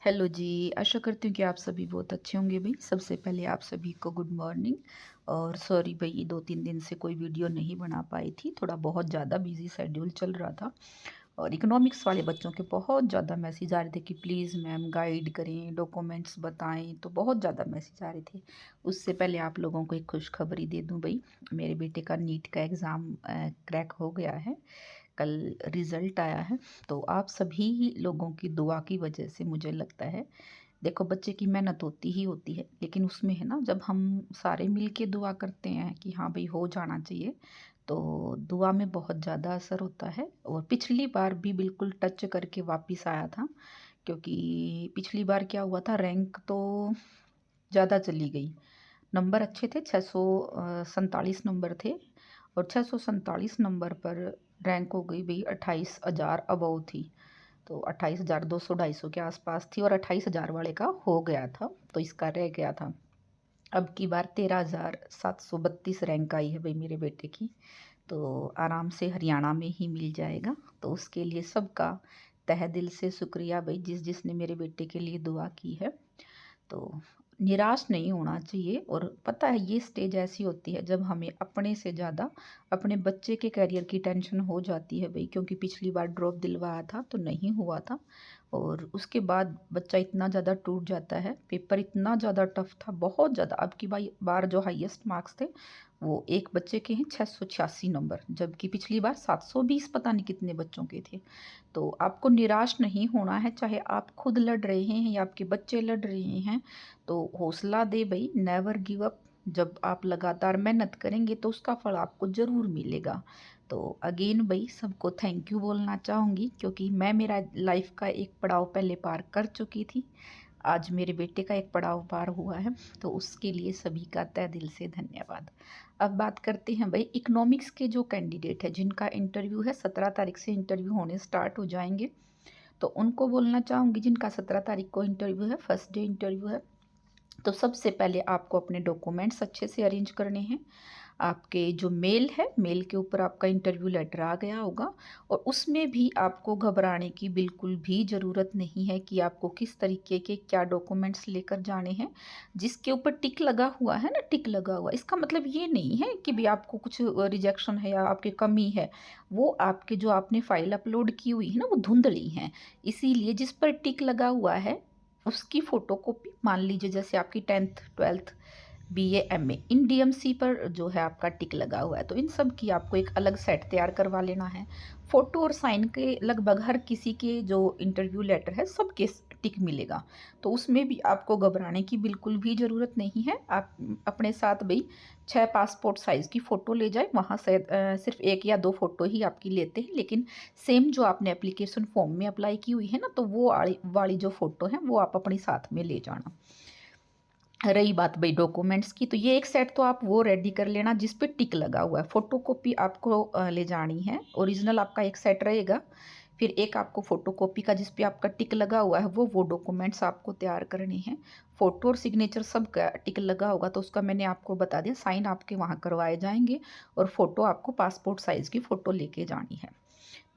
Hello जी, आशा करती हूँ कि आप सभी बहुत अच्छे होंगे भई। सबसे पहले आप सभी को गुड मॉर्निंग और सॉरी भई ये 2-3 दिन से कोई वीडियो नहीं बना पाई थी। थोड़ा बहुत ज़्यादा बिज़ी शेड्यूल चल रहा था और इकोनॉमिक्स वाले बच्चों के बहुत ज़्यादा मैसेज आ रहे थे कि प्लीज़ मैम गाइड करें, डॉक्यूमेंट्स बताएँ, तो बहुत ज़्यादा मैसेज आ रहे थे। उससे पहले आप लोगों को एक खुशखबरी दे दूँ भई, मेरे बेटे का नीट का एग्ज़ाम क्रैक हो गया है। कल रिज़ल्ट आया है, तो आप सभी लोगों की दुआ की वजह से मुझे लगता है देखो बच्चे की मेहनत होती ही होती है, लेकिन उसमें है ना जब हम सारे मिल के दुआ करते हैं कि हाँ भई हो जाना चाहिए, तो दुआ में बहुत ज़्यादा असर होता है और पिछली बार भी बिल्कुल टच करके वापस आया था, क्योंकि पिछली बार क्या हुआ था रैंक तो ज़्यादा चली गई। नंबर अच्छे थे 647 नंबर थे और 647 नंबर पर रैंक हो गई भई 28,000 अबव थी। तो 28,200 250 के आसपास थी और 28,000 वाले का हो गया था, तो इसका रह गया था। अब की बार 13,732 रैंक आई है भई मेरे बेटे की, तो आराम से हरियाणा में ही मिल जाएगा। तो उसके लिए सबका तहे दिल से शुक्रिया भई जिसने मेरे बेटे के लिए दुआ की है। तो निराश नहीं होना चाहिए और पता है ये स्टेज ऐसी होती है जब हमें अपने से ज़्यादा अपने बच्चे के करियर की टेंशन हो जाती है भई, क्योंकि पिछली बार ड्रॉप दिलवाया था तो नहीं हुआ था और उसके बाद बच्चा इतना ज़्यादा टूट जाता है, पेपर इतना ज़्यादा टफ था, बहुत ज़्यादा। अब की बार जो हाईएस्ट मार्क्स थे वो एक बच्चे के हैं 686 नंबर, जबकि पिछली बार 720 पता नहीं कितने बच्चों के थे। तो आपको निराश नहीं होना है, चाहे आप खुद लड़ रहे हैं या आपके बच्चे लड़ रहे हैं, तो हौसला दे भई, नेवर गिव अप। जब आप लगातार मेहनत करेंगे तो उसका फल आपको ज़रूर मिलेगा। तो अगेन भई सबको थैंक यू बोलना चाहूँगी, क्योंकि मैं मेरा लाइफ़ का एक पड़ाव पहले पार कर चुकी थी। आज मेरे बेटे का एक पड़ाव पार हुआ है, तो उसके लिए सभी का तहे दिल से धन्यवाद। अब बात करते हैं भई इकोनॉमिक्स के जो कैंडिडेट हैं जिनका इंटरव्यू है 17 तारीख से इंटरव्यू होने स्टार्ट हो जाएँगे। तो उनको बोलना चाहूँगी जिनका 17 तारीख को इंटरव्यू है, फर्स्ट डे इंटरव्यू है, तो सबसे पहले आपको अपने डॉक्यूमेंट्स अच्छे से अरेंज करने हैं। आपके जो मेल है, मेल के ऊपर आपका इंटरव्यू लेटर आ गया होगा और उसमें भी आपको घबराने की बिल्कुल भी ज़रूरत नहीं है कि आपको किस तरीके के क्या डॉक्यूमेंट्स लेकर जाने हैं। जिसके ऊपर टिक लगा हुआ है ना, टिक लगा हुआ, इसका मतलब ये नहीं है कि भी आपको कुछ रिजेक्शन है या आपकी कमी है। वो आपके जो आपने फ़ाइल अपलोड की हुई है ना, वो धुंधली हैं। इसीलिए जिस पर टिक लगा हुआ है उसकी फ़ोटोकॉपी, मान लीजिए जैसे आपकी 10th 12th बीए एमए इन डीएमसी पर जो है आपका टिक लगा हुआ है, तो इन सब की आपको एक अलग सेट तैयार करवा लेना है। फ़ोटो और साइन के लगभग हर किसी के जो इंटरव्यू लेटर है सबके टिक मिलेगा, तो उसमें भी आपको घबराने की बिल्कुल भी ज़रूरत नहीं है। आप अपने साथ भई 6 पासपोर्ट साइज़ की फ़ोटो ले जाएँ, वहाँ से सिर्फ 1 या 2 फ़ोटो ही आपकी लेते हैं, लेकिन सेम जो आपने एप्लीकेशन फॉर्म में अप्लाई की हुई है ना, तो वो वाली वाली जो फ़ोटो है वो आप अपने साथ में ले जाना। रही बात भई डॉक्यूमेंट्स की, तो ये एक सेट तो आप वो रेडी कर लेना जिस पे टिक लगा हुआ है। फ़ोटोकॉपी आपको ले जानी है, ओरिजिनल आपका एक सेट रहेगा, फिर एक आपको फ़ोटोकॉपी का जिस पे आपका टिक लगा हुआ है वो डॉक्यूमेंट्स आपको तैयार करने हैं। फ़ोटो और सिग्नेचर सब का टिक लगा होगा तो उसका मैंने आपको बता दिया, साइन आपके वहाँ करवाए जाएँगे और फ़ोटो आपको पासपोर्ट साइज़ की फ़ोटो लेके जानी है।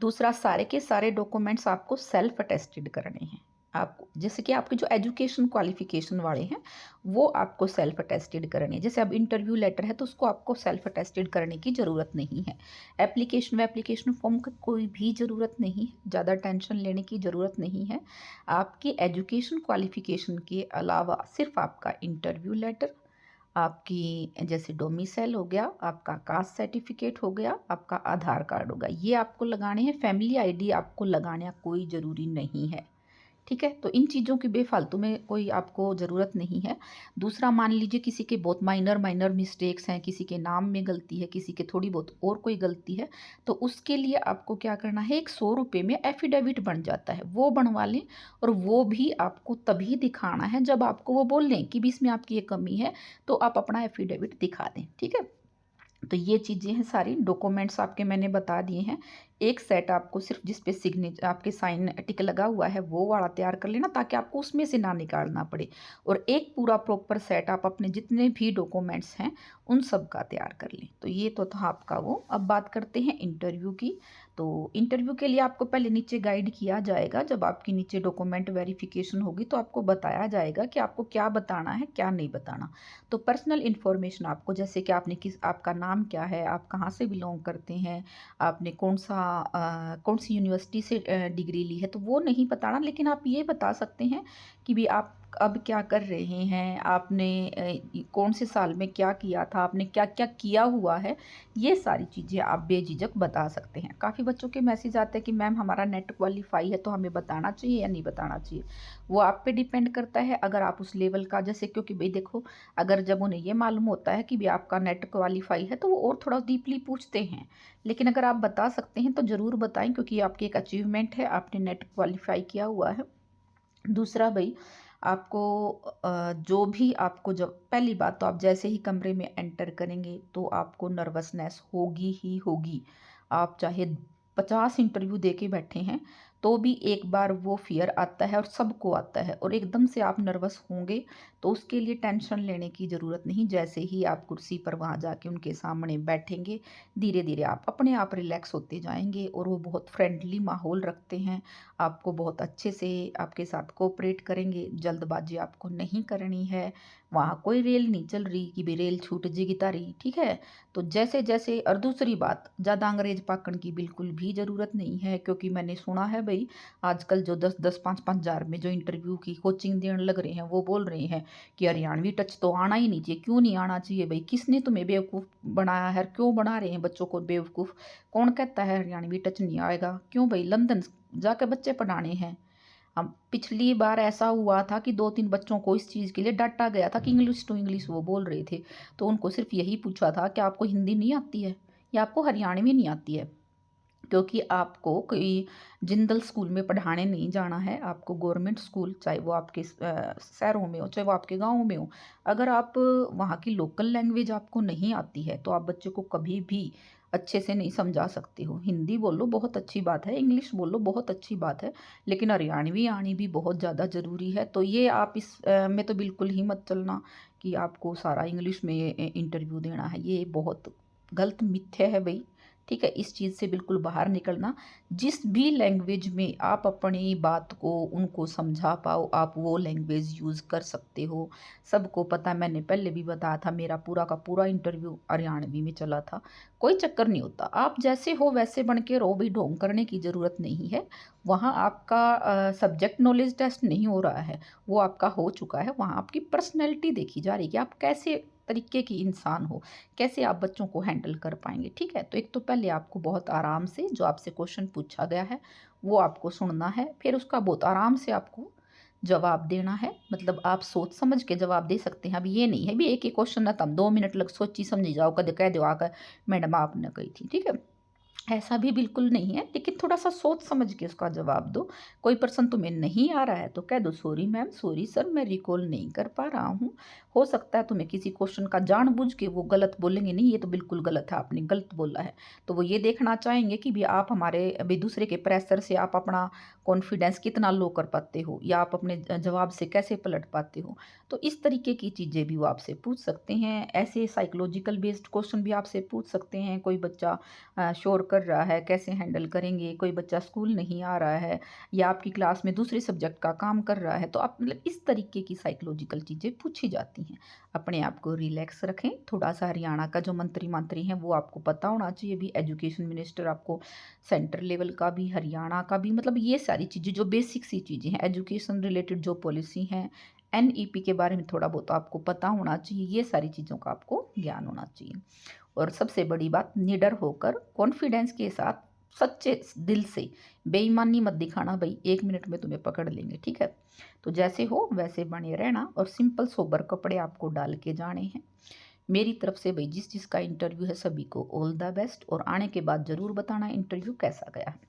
दूसरा, सारे के सारे डॉक्यूमेंट्स आपको सेल्फ अटेस्टेड करने हैं। आपको जैसे कि आपके जो एजुकेशन क्वालिफ़िकेशन वाले हैं, वो आपको सेल्फ अटेस्टेड करने हैं। जैसे अब इंटरव्यू लेटर है तो उसको आपको सेल्फ अटेस्टेड करने की ज़रूरत नहीं है। एप्लीकेशन फ़ॉर्म की कोई भी ज़रूरत नहीं है, ज़्यादा टेंशन लेने की ज़रूरत नहीं है। आपकी एजुकेशन क्वालिफ़िकेशन के अलावा सिर्फ़ आपका इंटरव्यू लेटर, आपकी जैसे डोमिसाइल हो गया, आपका कास्ट सर्टिफिकेट हो गया, आपका आधार कार्ड होगा, ये आपको लगाने हैं। फैमिली आईडी आपको लगाना कोई ज़रूरी नहीं है, ठीक है? तो इन चीज़ों की बेफ़ालतू में कोई आपको ज़रूरत नहीं है। दूसरा, मान लीजिए किसी के बहुत माइनर माइनर मिस्टेक्स हैं, किसी के नाम में गलती है, किसी के थोड़ी बहुत और कोई गलती है, तो उसके लिए आपको क्या करना है, एक ₹100 में एफ़िडेविट बन जाता है, वो बनवा लें और वो भी आपको तभी दिखाना है जब आपको वो बोल लें कि भी इसमें आपकी ये कमी है, तो आप अपना एफ़िडेविट दिखा दें, ठीक है? तो ये चीज़ें हैं सारी, डॉक्यूमेंट्स आपके मैंने बता दिए हैं। एक सेट आपको सिर्फ़ जिस पे आपके साइन टिक लगा हुआ है वो वाला तैयार कर लेना ताकि आपको उसमें से ना निकालना पड़े और एक पूरा प्रॉपर सेट आप अपने जितने भी डॉक्यूमेंट्स हैं उन सब का तैयार कर लें। तो ये तो था आपका वो। अब बात करते हैं इंटरव्यू की। तो इंटरव्यू के लिए आपको पहले नीचे गाइड किया जाएगा। जब आपकी नीचे डॉक्यूमेंट वेरिफिकेशन होगी तो आपको बताया जाएगा कि आपको क्या बताना है, क्या नहीं बताना। तो पर्सनल इन्फॉर्मेशन आपको, जैसे कि आपका नाम क्या है, आप कहाँ से बिलोंग करते हैं, आपने कौन सी यूनिवर्सिटी से डिग्री ली है, तो वो नहीं बताना। लेकिन आप ये बता सकते हैं कि भी आप अब क्या कर रहे हैं, आपने कौन से साल में क्या किया था, आपने क्या क्या किया हुआ है, ये सारी चीज़ें आप बेझिझक बता सकते हैं। काफ़ी बच्चों के मैसेज आते हैं कि मैम हमारा नेट क्वालिफाई है तो हमें बताना चाहिए या नहीं बताना चाहिए। वो आप पे डिपेंड करता है, अगर आप उस लेवल का, जैसे क्योंकि भाई देखो, अगर जब उन्हें ये मालूम होता है कि भी आपका नेट क्वालिफाई है तो वो और थोड़ा डीपली पूछते हैं। लेकिन अगर आप बता सकते हैं तो ज़रूर बताएं, क्योंकि ये आपकी एक अचीवमेंट है, आपने नेट क्वालिफाई किया हुआ है। दूसरा भाई, आपको जो भी आपको, जब पहली बात तो आप जैसे ही कमरे में एंटर करेंगे तो आपको नर्वसनेस होगी ही होगी। आप चाहे 50 इंटरव्यू दे के बैठे हैं तो भी एक बार वो फियर आता है, और सबको आता है, और एकदम से आप नर्वस होंगे। तो उसके लिए टेंशन लेने की ज़रूरत नहीं। जैसे ही आप कुर्सी पर वहाँ जाके उनके सामने बैठेंगे, धीरे धीरे आप अपने आप रिलैक्स होते जाएंगे, और वो बहुत फ्रेंडली माहौल रखते हैं। आपको बहुत अच्छे से आपके साथ कोऑपरेट करेंगे। जल्दबाजी आपको नहीं करनी है। वहाँ कोई रेल नहीं चल रही कि भी रेल छूट जाएगी तारी, ठीक है। तो जैसे जैसे, और दूसरी बात, ज़्यादा अंग्रेज पाकण की बिल्कुल भी ज़रूरत नहीं है, क्योंकि मैंने सुना है भाई, आजकल जो 10-10 5-5 हज़ार में जो इंटरव्यू की कोचिंग देने लग रहे हैं वो बोल रहे हैं कि हरियाणवी टच तो आना ही नहीं चाहिए। क्यों नहीं आना चाहिए भाई? किसने तुम्हें बेवकूफ़ बनाया है? क्यों बना रहे हैं बच्चों को बेवकूफ़? कौन कहता है हरियाणवी टच नहीं आएगा? क्यों भाई? लंदन जाके बच्चे पढ़ाने हैं। हम पिछली बार ऐसा हुआ था कि 2-3 बच्चों को इस चीज़ के लिए डाँटा गया था कि इंग्लिश टू इंग्लिश वो बोल रहे थे। तो उनको सिर्फ़ यही पूछा था कि आपको हिंदी नहीं आती है या आपको हरियाणवी नहीं आती है? क्योंकि आपको कोई जिंदल स्कूल में पढ़ाने नहीं जाना है। आपको गवर्नमेंट स्कूल, चाहे वो आपके शहरों में हो, चाहे वो आपके गाँव में हो, अगर आप वहाँ की लोकल लैंग्वेज आपको नहीं आती है तो आप बच्चे को कभी भी अच्छे से नहीं समझा सकते हो। हिंदी बोलो बहुत अच्छी बात है, इंग्लिश बोलो बहुत अच्छी बात है, लेकिन हरियाणवी आनी भी बहुत ज़्यादा ज़रूरी है। तो ये आप इस में तो बिल्कुल ही मत चलना कि आपको सारा इंग्लिश में इंटरव्यू देना है। ये बहुत गलत मिथ्या है भाई। ठीक है, इस चीज़ से बिल्कुल बाहर निकलना। जिस भी लैंग्वेज में आप अपनी बात को उनको समझा पाओ, आप वो लैंग्वेज यूज़ कर सकते हो। सबको पता है, मैंने पहले भी बताया था, मेरा पूरा का पूरा इंटरव्यू हरियाणवी में चला था। कोई चक्कर नहीं होता, आप जैसे हो वैसे बन के रहो भाई, ढोंग करने की ज़रूरत नहीं है। वहाँ आपका सब्जेक्ट नॉलेज टेस्ट नहीं हो रहा है, वो आपका हो चुका है। वहाँ आपकी पर्सनैलिटी देखी जा रही है कि आप कैसे तरीके की इंसान हो, कैसे आप बच्चों को हैंडल कर पाएंगे। ठीक है, तो एक तो पहले आपको बहुत आराम से जो आपसे क्वेश्चन पूछा गया है वो आपको सुनना है, फिर उसका बहुत आराम से आपको जवाब देना है। मतलब आप सोच समझ के जवाब दे सकते हैं। अब ये नहीं है भी एक ही क्वेश्चन ना तुम 2 मिनट लग सोची समझी जाओ, कदे कह दो आकर मैडम आपने कही थी, ठीक है। ऐसा भी बिल्कुल नहीं है, लेकिन थोड़ा सा सोच समझ के उसका जवाब दो। कोई पर्सन तुम्हें नहीं आ रहा है तो कह दो सॉरी मैम, सॉरी सर, मैं रिकॉल नहीं कर पा रहा हूँ। हो सकता है तुम्हें किसी क्वेश्चन का जानबूझ के वो गलत बोलेंगे, नहीं ये तो बिल्कुल गलत है, आपने गलत बोला है। तो वो ये देखना चाहेंगे कि भी आप हमारे अभी दूसरे के प्रेशर से आप अपना कॉन्फिडेंस कितना लो कर पाते हो, या आप अपने जवाब से कैसे पलट पाते हो। तो इस तरीके की चीज़ें भी वो आपसे पूछ सकते हैं। ऐसे साइकोलॉजिकल बेस्ड क्वेश्चन भी आपसे पूछ सकते हैं। कोई बच्चा शोर कर रहा है, कैसे हैंडल करेंगे? कोई बच्चा स्कूल नहीं आ रहा है या आपकी क्लास में दूसरे सब्जेक्ट का काम कर रहा है, तो आप मतलब इस तरीके की साइकोलॉजिकल चीज़ें पूछी जाती हैं। अपने आप को रिलैक्स रखें। थोड़ा सा हरियाणा का जो मंत्री हैं वो आपको पता होना चाहिए भी, एजुकेशन मिनिस्टर आपको सेंटर लेवल का भी, हरियाणा का भी, मतलब ये सारी चीज़ें जो बेसिक सी चीज़ें हैं, एजुकेशन रिलेटेड जो पॉलिसी हैं, एनईपी के बारे में थोड़ा बहुत आपको पता होना चाहिए। ये सारी चीज़ों का आपको ज्ञान होना चाहिए। और सबसे बड़ी बात, निडर होकर कॉन्फिडेंस के साथ सच्चे दिल से, बेईमानी मत दिखाना भाई, 1 मिनट में तुम्हें पकड़ लेंगे, ठीक है। तो जैसे हो वैसे बने रहना, और सिंपल सोबर कपड़े आपको डाल के जाने हैं। मेरी तरफ से भाई जिस जिसका इंटरव्यू है सभी को ऑल द बेस्ट, और आने के बाद ज़रूर बताना इंटरव्यू कैसा गया है।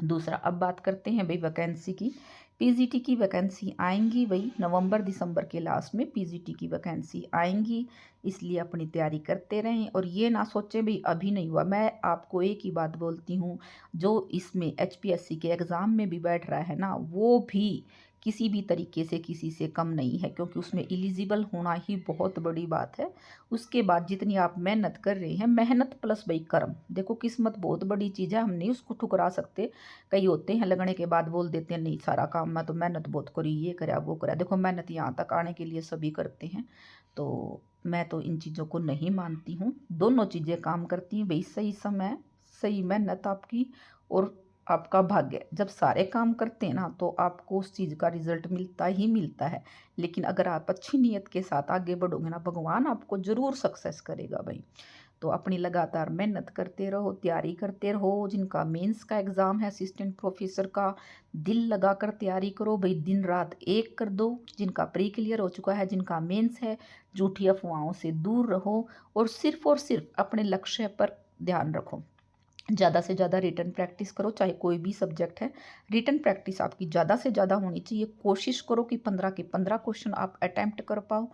दूसरा, अब बात करते हैं भाई वैकेंसी की। पीजीटी की वैकेंसी आएंगी भाई, नवंबर दिसंबर के लास्ट में पीजीटी की वैकेंसी आएंगी, इसलिए अपनी तैयारी करते रहें। और ये ना सोचें भाई अभी नहीं हुआ। मैं आपको एक ही बात बोलती हूँ, जो इसमें एचपीएससी के एग्ज़ाम में भी बैठ रहा है ना, वो भी किसी भी तरीके से किसी से कम नहीं है, क्योंकि उसमें एलिजिबल होना ही बहुत बड़ी बात है। उसके बाद जितनी आप मेहनत कर रहे हैं, मेहनत प्लस भाई कर्म, देखो किस्मत बहुत बड़ी चीज़ है, हम नहीं उसको ठुकरा सकते। कई होते हैं लगने के बाद बोल देते हैं नहीं सारा काम मैं तो मेहनत बहुत करी, ये करा वो करा। देखो मेहनत यहाँ तक आने के लिए सभी करते हैं, तो मैं तो इन चीज़ों को नहीं मानती हूँ। दोनों चीज़ें काम करती हैं भाई, सही समय, सही मेहनत आपकी और आपका भाग्य। जब सारे काम करते हैं ना तो आपको उस चीज़ का रिजल्ट मिलता ही मिलता है। लेकिन अगर आप अच्छी नीयत के साथ आगे बढ़ोगे ना, भगवान आपको ज़रूर सक्सेस करेगा भाई। तो अपनी लगातार मेहनत करते रहो, तैयारी करते रहो। जिनका मेंस का एग्ज़ाम है असिस्टेंट प्रोफेसर का, दिल लगाकर तैयारी करो भाई, दिन रात एक कर दो। जिनका प्री क्लियर हो चुका है, जिनका मेंस है, झूठी अफवाहों से दूर रहो और सिर्फ अपने लक्ष्य पर ध्यान रखो। ज़्यादा से ज़्यादा रिटन प्रैक्टिस करो, चाहे कोई भी सब्जेक्ट है। रिटन प्रैक्टिस आपकी ज़्यादा से ज़्यादा होनी चाहिए। कोशिश करो कि 15 के 15 क्वेश्चन आप अटैम्प्ट कर पाओ,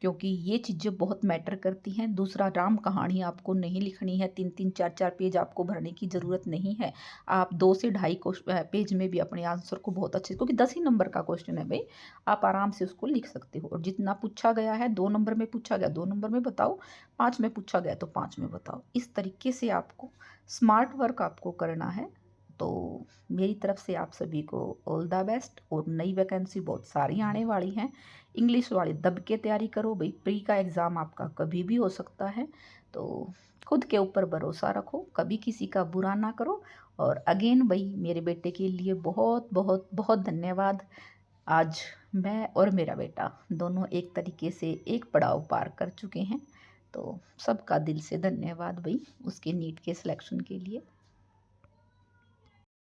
क्योंकि ये चीज़ें बहुत मैटर करती हैं। दूसरा, राम कहानी आपको नहीं लिखनी है, 3-3 4-4 पेज आपको भरने की ज़रूरत नहीं है। आप 2 से ढाई पेज में भी अपने आंसर को बहुत अच्छे, क्योंकि 10 ही नंबर का क्वेश्चन है भाई, आप आराम से उसको लिख सकते हो। और जितना पूछा गया है, 2 नंबर में पूछा गया 2 नंबर में बताओ, 5 में पूछा गया तो 5 में बताओ। इस तरीके से आपको स्मार्ट वर्क आपको करना है। तो मेरी तरफ से आप सभी को ऑल द बेस्ट। और नई वैकेंसी बहुत सारी आने वाली हैं। इंग्लिश वाली दब के तैयारी करो भाई, प्री का एग्ज़ाम आपका कभी भी हो सकता है। तो खुद के ऊपर भरोसा रखो, कभी किसी का बुरा ना करो। और अगेन भाई, मेरे बेटे के लिए बहुत बहुत बहुत धन्यवाद। आज मैं और मेरा बेटा दोनों एक तरीके से एक पड़ाव पार कर चुके हैं। तो सबका दिल से धन्यवाद भाई, उसके नीट के सिलेक्शन के लिए।